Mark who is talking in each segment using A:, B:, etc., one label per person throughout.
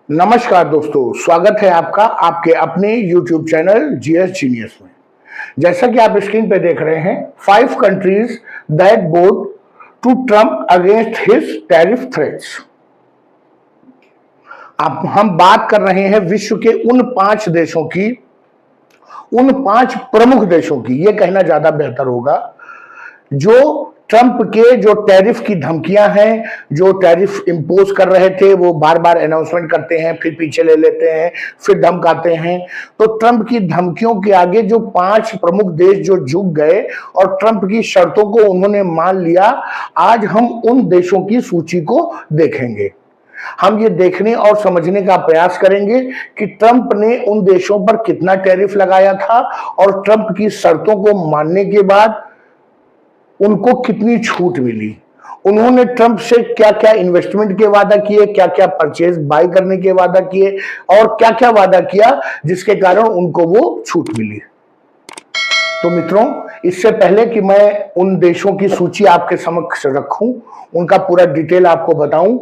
A: नमस्कार दोस्तों, स्वागत है आपका आपके अपने YouTube चैनल जीएस जीनियस में। जैसा कि आप स्क्रीन पे देख रहे हैं, 5 countries that bowed to Trump against his tariff threats. अब हम बात कर रहे हैं विश्व के उन 5 देशों की, उन 5 प्रमुख देशों की, ये कहना ज्यादा बेहतर होगा, जो ट्रंप के जो टैरिफ की धमकियां हैं, जो टैरिफ इंपोज कर रहे थे, वो बार बार अनाउंसमेंट करते हैं, फिर पीछे ले लेते हैं, फिर धमकाते हैं। तो ट्रंप की धमकियों के आगे जो 5 प्रमुख देश जो झुक गए और ट्रंप की शर्तों को उन्होंने मान लिया, आज हम उन देशों की सूची को देखेंगे। हम ये देखने और समझने का प्रयास करेंगे कि ट्रंप ने उन देशों पर कितना टैरिफ लगाया था और ट्रंप की शर्तों को मानने के बाद उनको कितनी छूट मिली। उन्होंने ट्रंप से क्या क्या इन्वेस्टमेंट के वादा किए, क्या क्या परचेज बाय करने के वादा किए और क्या क्या वादा किया जिसके कारण उनको वो छूट मिली। तो मित्रों, इससे पहले कि मैं उन देशों की सूची आपके समक्ष रखूं, उनका पूरा डिटेल आपको बताऊं,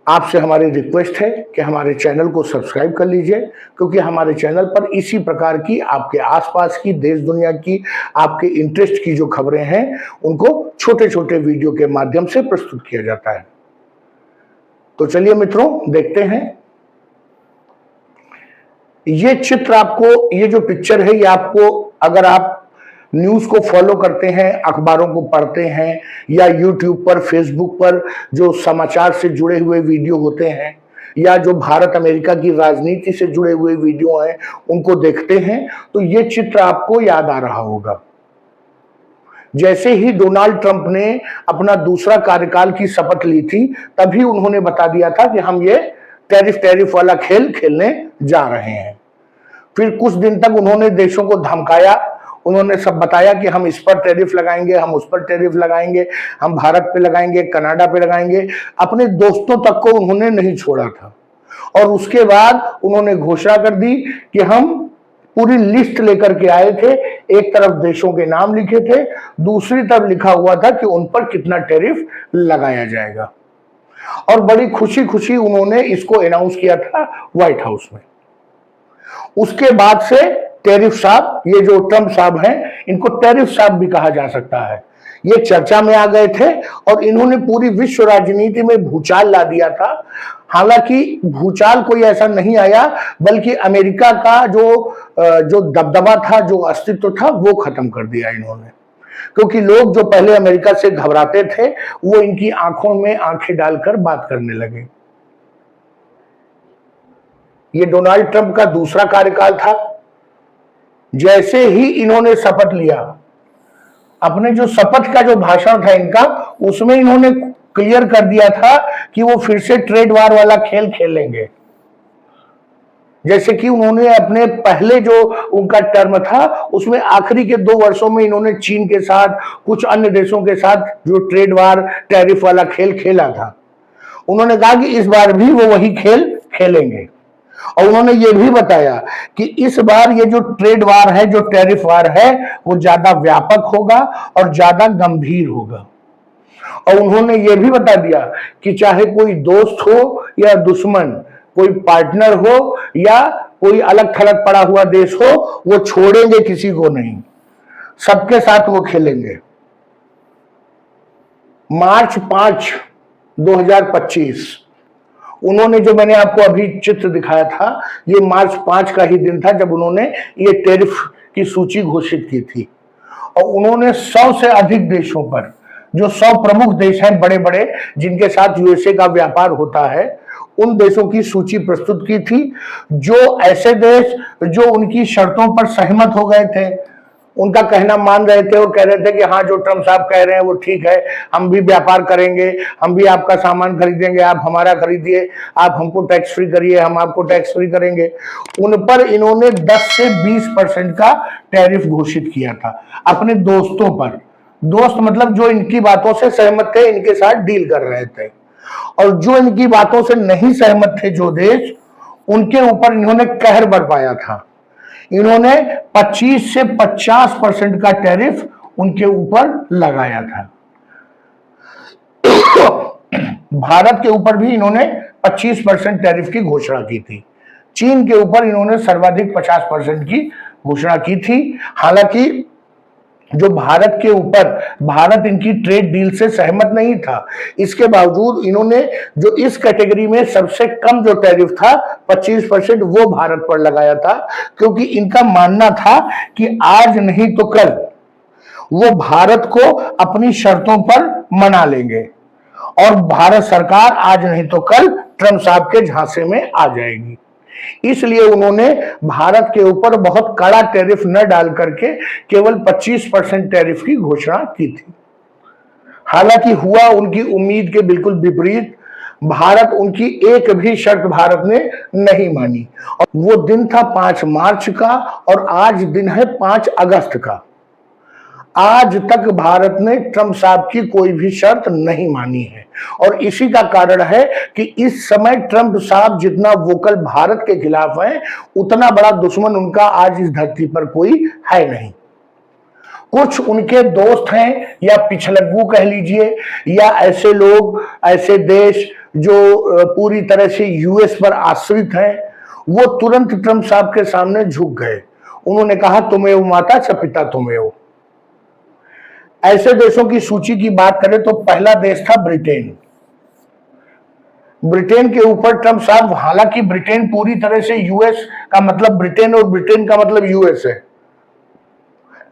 A: आपसे हमारी रिक्वेस्ट है कि हमारे चैनल को सब्सक्राइब कर लीजिए, क्योंकि हमारे चैनल पर इसी प्रकार की आपके आसपास की, देश दुनिया की, आपके इंटरेस्ट की जो खबरें हैं उनको छोटे छोटे वीडियो के माध्यम से प्रस्तुत किया जाता है। तो चलिए मित्रों, देखते हैं। ये चित्र आपको, ये जो पिक्चर है, ये आपको, अगर आप न्यूज को फॉलो करते हैं, अखबारों को पढ़ते हैं या यूट्यूब पर, फेसबुक पर जो समाचार से जुड़े हुए वीडियो होते हैं या जो भारत अमेरिका की राजनीति से जुड़े हुए वीडियो हैं उनको देखते हैं, तो ये चित्र आपको याद आ रहा होगा। जैसे ही डोनाल्ड ट्रंप ने अपना दूसरा कार्यकाल की शपथ ली थी, तभी उन्होंने बता दिया था कि हम ये टैरिफ वाला खेल खेलने जा रहे हैं। फिर कुछ दिन तक उन्होंने देशों को धमकाया, उन्होंने सब बताया कि हम इस पर टैरिफ लगाएंगे, हम उस पर टैरिफ लगाएंगे, हम भारत पे लगाएंगे, कनाडा पे लगाएंगे। अपने दोस्तों तक को उन्होंने नहीं छोड़ा था। और उसके बाद उन्होंने घोषणा कर दी कि हम पूरी लिस्ट लेकर के आए थे। एक तरफ देशों के नाम लिखे थे, दूसरी तरफ लिखा हुआ था कि उन पर कितना टैरिफ लगाया जाएगा। और बड़ी खुशी खुशी उन्होंने इसको अनाउंस किया था व्हाइट हाउस में। उसके बाद से टैरिफ साहब, ये जो ट्रंप साहब हैं, इनको टैरिफ साहब भी कहा जा सकता है, ये चर्चा में आ गए थे और इन्होंने पूरी विश्व राजनीति में भूचाल ला दिया था। हालांकि भूचाल कोई ऐसा नहीं आया, बल्कि अमेरिका का जो दबदबा था, जो अस्तित्व था, वो खत्म कर दिया इन्होंने। क्योंकि लोग जो पहले अमेरिका से घबराते थे, वो इनकी आंखों में आंखें डालकर बात करने लगे। ये डोनाल्ड ट्रंप का दूसरा कार्यकाल था। जैसे ही इन्होंने शपथ लिया, अपने जो शपथ का जो भाषण था इनका, उसमें इन्होंने क्लियर कर दिया था कि वो फिर से ट्रेड वार वाला खेल खेलेंगे। जैसे कि उन्होंने अपने पहले जो उनका टर्म था, उसमें आखिरी के 2 वर्षों में इन्होंने चीन के साथ, कुछ अन्य देशों के साथ जो ट्रेड वार, टैरिफ वाला खेल खेला था, उन्होंने कहा कि इस बार भी वो वही खेल खेलेंगे। और उन्होंने ये भी बताया कि इस बार ये जो ट्रेड वार है, जो टैरिफ वार है, वो ज्यादा व्यापक होगा और ज्यादा गंभीर होगा। और उन्होंने ये भी बता दिया कि चाहे कोई दोस्त हो या दुश्मन, कोई पार्टनर हो या कोई अलग थलग पड़ा हुआ देश हो, वो छोड़ेंगे किसी को नहीं, सबके साथ वो खेलेंगे। मार्च 5, 2025, उन्होंने, जो मैंने आपको अभी चित्र दिखाया था, ये मार्च 5 का ही दिन था जब उन्होंने ये टैरिफ की सूची घोषित की थी। और उन्होंने 100 से अधिक देशों पर, जो 100 प्रमुख देश हैं बड़े बड़े, जिनके साथ यूएसए का व्यापार होता है, उन देशों की सूची प्रस्तुत की थी। जो ऐसे देश जो उनकी शर्तों पर सहमत हो गए थे, उनका कहना मान रहे थे, वो कह रहे थे कि हाँ, जो ट्रंप साहब कह रहे हैं वो ठीक है, हम भी व्यापार करेंगे, हम भी आपका सामान खरीदेंगे, आप हमारा खरीदिए, आप हमको टैक्स फ्री करिए, हम आपको टैक्स फ्री करेंगे। उन पर इन्होंने 10 से 20% का टैरिफ घोषित किया था अपने दोस्तों पर। दोस्त मतलब जो इनकी बातों से सहमत थे, इनके साथ डील कर रहे थे। और जो इनकी बातों से नहीं सहमत थे जो देश, उनके ऊपर इन्होंने कहर बरपाया था। इन्होंने 25 से 50% का टैरिफ उनके ऊपर लगाया था। भारत के ऊपर भी इन्होंने 25% टैरिफ की घोषणा की थी। चीन के ऊपर इन्होंने सर्वाधिक 50% की घोषणा की थी। हालांकि जो भारत के ऊपर, भारत इनकी ट्रेड डील से सहमत नहीं था, इसके बावजूद इन्होंने जो इस कैटेगरी में सबसे कम जो टैरिफ था 25% वो भारत पर लगाया था, क्योंकि इनका मानना था कि आज नहीं तो कल वो भारत को अपनी शर्तों पर मना लेंगे और भारत सरकार आज नहीं तो कल ट्रंप साहब के झांसे में आ जाएगी। इसलिए उन्होंने भारत के ऊपर बहुत कड़ा टैरिफ न डाल करके केवल 25% टैरिफ की घोषणा की थी। हालांकि हुआ उनकी उम्मीद के बिल्कुल विपरीत। भारत उनकी एक भी शर्त भारत ने नहीं मानी और वो दिन था 5 मार्च का और आज दिन है 5 अगस्त का। आज तक भारत ने ट्रंप साहब की कोई भी शर्त नहीं मानी है और इसी का कारण है कि इस समय ट्रंप साहब जितना वोकल भारत के खिलाफ है, उतना बड़ा दुश्मन उनका आज इस धरती पर कोई है नहीं। कुछ उनके दोस्त हैं या पिछलग्गू कह लीजिए, या ऐसे लोग, ऐसे देश जो पूरी तरह से यूएस पर आश्रित हैं, वो तुरंत ट्रंप साहब के सामने झुक गए। उन्होंने कहा तुमेव माता च पिता तुमेव। ऐसे देशों की सूची की बात करें तो पहला देश था ब्रिटेन। ब्रिटेन के ऊपर ट्रंप साहब, हालांकि ब्रिटेन पूरी तरह से यूएस का मतलब ब्रिटेन और ब्रिटेन का मतलब यूएस है,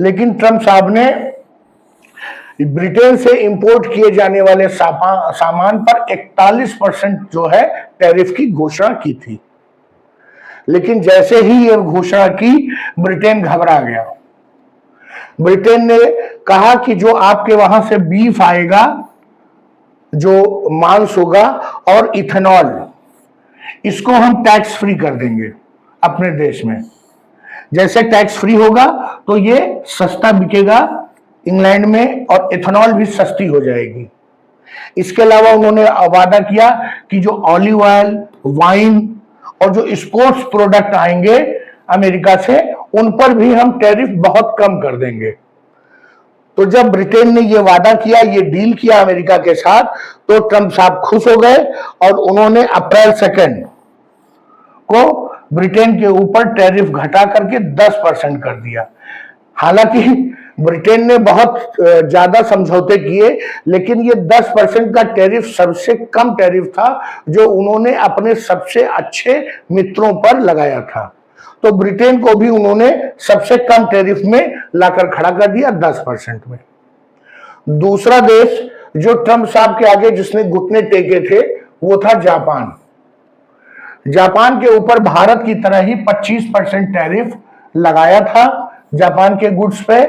A: लेकिन ट्रंप साहब ने ब्रिटेन से इंपोर्ट किए जाने वाले सामान पर 41% जो है टैरिफ की घोषणा की थी। लेकिन जैसे ही यह घोषणा की, ब्रिटेन घबरा गया। ब्रिटेन ने कहा कि जो आपके वहां से बीफ आएगा, जो मांस होगा और इथेनॉल, इसको हम टैक्स फ्री कर देंगे अपने देश में। जैसे टैक्स फ्री होगा तो ये सस्ता बिकेगा इंग्लैंड में और इथेनॉल भी सस्ती हो जाएगी। इसके अलावा उन्होंने वादा किया कि जो ऑलिव ऑयल, वाइन और जो स्पोर्ट्स प्रोडक्ट आएंगे अमेरिका से, उन पर भी हम टैरिफ बहुत कम कर देंगे। तो जब ब्रिटेन ने यह वादा किया, ये डील किया अमेरिका के साथ, तो ट्रंप साहब खुश हो गए और उन्होंने अप्रैल 2 को ब्रिटेन के ऊपर टैरिफ घटा करके 10% कर दिया। हालांकि ब्रिटेन ने बहुत ज्यादा समझौते किए, लेकिन ये 10% का टैरिफ सबसे कम टैरिफ था जो उन्होंने अपने सबसे अच्छे मित्रों पर लगाया था। तो ब्रिटेन को भी उन्होंने सबसे कम टैरिफ में लाकर खड़ा कर दिया, 10% में। दूसरा देश जो ट्रंप साहब के आगे जिसने घुटने टेके थे, वो था जापान। जापान के ऊपर भारत की तरह ही 25% टैरिफ लगाया था जापान के गुड्स पे,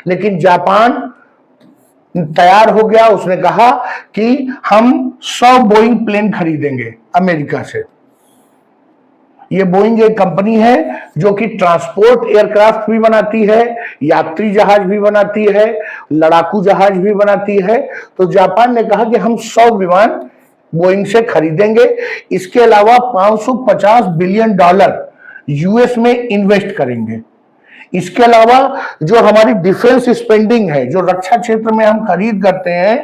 A: लेकिन जापान तैयार हो गया। उसने कहा कि हम 100 बोइंग प्लेन खरीदेंगे अमेरिका से। ये बोइंग एक कंपनी है जो कि ट्रांसपोर्ट एयरक्राफ्ट भी बनाती है, यात्री जहाज भी बनाती है, लड़ाकू जहाज भी बनाती है। तो जापान ने कहा कि हम 100 विमान बोइंग से खरीदेंगे। इसके अलावा $550 बिलियन यूएस में इन्वेस्ट करेंगे। इसके अलावा जो हमारी डिफेंस स्पेंडिंग है, जो रक्षा क्षेत्र में हम खरीद करते हैं,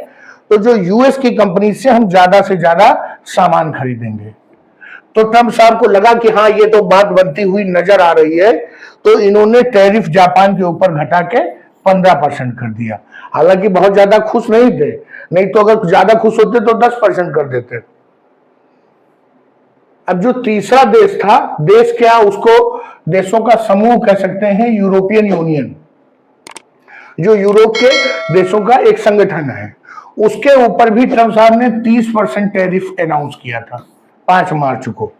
A: तो जो यूएस की कंपनी से हम ज्यादा से ज्यादा सामान खरीदेंगे। तो ट्रंप साहब को लगा कि हाँ, ये तो बात बनती हुई नजर आ रही है, तो इन्होंने टैरिफ जापान के ऊपर घटा के 15% कर दिया। हालांकि बहुत ज्यादा खुश नहीं थे, नहीं तो अगर ज्यादा खुश होते तो 10% कर देते। अब जो तीसरा देश था, देश क्या, उसको देशों का समूह कह सकते हैं, यूरोपियन यूनियन, जो यूरोप के देशों का एक संगठन है, उसके ऊपर भी ट्रंप साहब ने 30% टैरिफ अनाउंस किया था 5 मार्च को।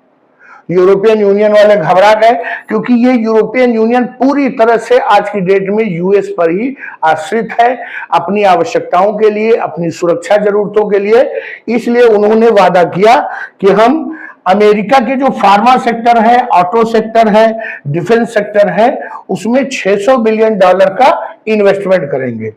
A: यूरोपियन यूनियन वाले घबरा गए, क्योंकि ये यूरोपियन यूनियन पूरी तरह से आज की डेट में यूएस पर ही आश्रित है, अपनी आवश्यकताओं के लिए, अपनी सुरक्षा जरूरतों के लिए। इसलिए उन्होंने वादा किया कि हम अमेरिका के जो फार्मा सेक्टर है, ऑटो सेक्टर है, डिफेंस सेक्टर है, उसमें $600 बिलियन का इन्वेस्टमेंट करेंगे।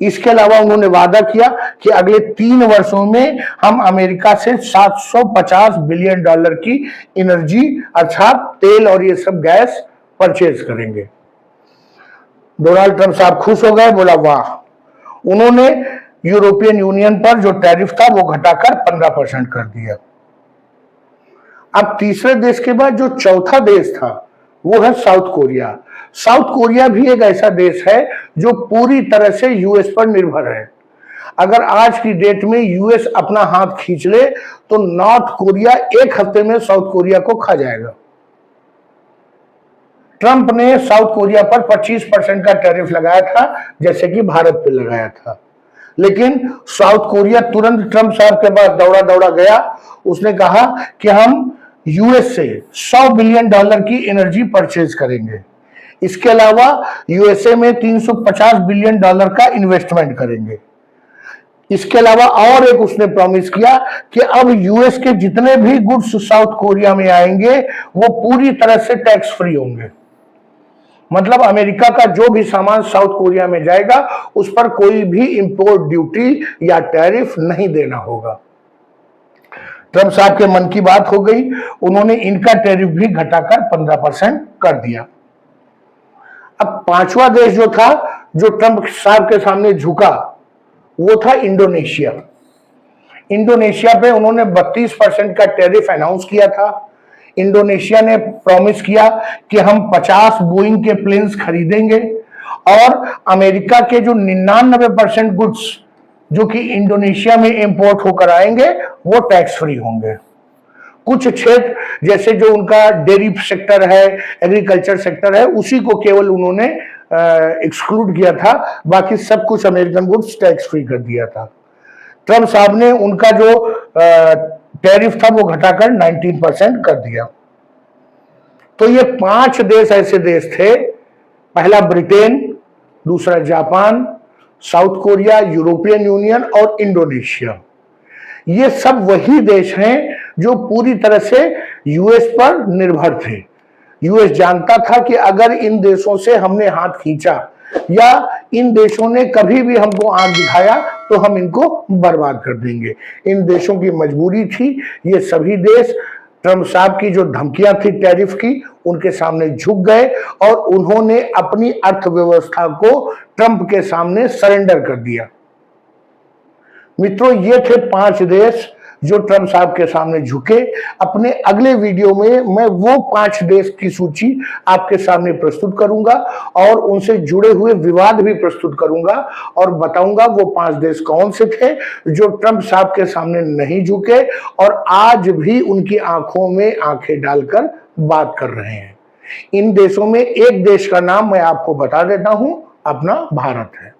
A: इसके अलावा उन्होंने वादा किया कि अगले 3 वर्षों में हम अमेरिका से $750 बिलियन की एनर्जी अर्थात तेल और ये सब गैस परचेज करेंगे। डोनाल्ड ट्रंप साहब खुश हो गए, बोला वाह। उन्होंने यूरोपियन यूनियन पर जो टैरिफ था वो घटाकर 15% कर दिया। अब तीसरे देश के बाद जो चौथा देश था वो है साउथ कोरिया। साउथ कोरिया भी एक ऐसा देश है जो पूरी तरह से यूएस पर निर्भर है। अगर आज की डेट में यूएस अपना हाथ खींच ले तो नॉर्थ कोरिया एक हफ्ते में साउथ कोरिया को खा जाएगा। ट्रंप ने साउथ कोरिया पर 25% का टैरिफ लगाया था, जैसे कि भारत पे लगाया था, लेकिन साउथ कोरिया तुरंत ट्रंप साहब के पास दौड़ा दौड़ा गया। उसने कहा कि हम यूएस से $100 बिलियन की एनर्जी परचेज करेंगे। इसके अलावा यूएसए में $350 बिलियन का इन्वेस्टमेंट करेंगे। इसके अलावा और एक उसने प्रॉमिस किया कि अब यूएस के जितने भी गुड्स साउथ कोरिया में आएंगे वो पूरी तरह से टैक्स फ्री होंगे। मतलब अमेरिका का जो भी सामान साउथ कोरिया में जाएगा उस पर कोई भी इंपोर्ट ड्यूटी या टैरिफ नहीं देना होगा। ट्रंप साहब के मन की बात हो गई, उन्होंने इनका टैरिफ भी घटाकर 15% कर दिया। अब पांचवा देश जो था जो ट्रंप साहब के सामने झुका वो था इंडोनेशिया। इंडोनेशिया पे उन्होंने 32% का टैरिफ अनाउंस किया था। इंडोनेशिया ने प्रॉमिस किया कि हम 50 बोइंग के प्लेन्स खरीदेंगे और अमेरिका के जो 99% गुड्स जो कि इंडोनेशिया में इंपोर्ट होकर आएंगे वो टैक्स फ्री होंगे। कुछ क्षेत्र जैसे जो उनका डेयरी सेक्टर है, एग्रीकल्चर सेक्टर है, उसी को केवल उन्होंने एक्सक्लूड किया था, बाकी सब कुछ अमेरिकन गुड्स टैक्स फ्री कर दिया था। ट्रंप साहब ने उनका जो टैरिफ था वो घटाकर 19% कर दिया। तो ये 5 देश ऐसे देश थे, पहला ब्रिटेन, दूसरा Japan, south Korea, European union और इंडोनेशिया। ये सब वही देश हैं जो पूरी तरह से यूएस पर निर्भर थे। यूएस जानता था कि अगर इन देशों से हमने हाथ खींचा या इन देशों ने कभी भी हमको आंख दिखाया तो हम इनको बर्बाद कर देंगे। इन देशों की मजबूरी थी। ये सभी देश ट्रंप साहब की जो धमकियां थी टैरिफ की, उनके सामने झुक गए और उन्होंने अपनी अर्थव्यवस्था को ट्रंप के सामने सरेंडर कर दिया। मित्रों, ये थे 5 देश जो ट्रंप साहब के सामने झुके। अपने अगले वीडियो में मैं वो 5 देश की सूची आपके सामने प्रस्तुत करूंगा और उनसे जुड़े हुए विवाद भी प्रस्तुत करूंगा और बताऊंगा वो 5 देश कौन से थे जो ट्रंप साहब के सामने नहीं झुके और आज भी उनकी आंखों में आंखें डालकर बात कर रहे हैं। इन देशों में एक देश का नाम मैं आपको बता देता हूं, अपना भारत है।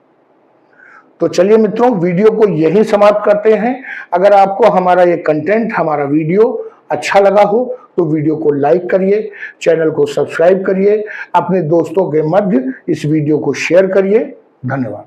A: तो चलिए मित्रों, वीडियो को यहीं समाप्त करते हैं। अगर आपको हमारा ये कंटेंट, हमारा वीडियो अच्छा लगा हो तो वीडियो को लाइक करिए, चैनल को सब्सक्राइब करिए, अपने दोस्तों के मध्य इस वीडियो को शेयर करिए। धन्यवाद।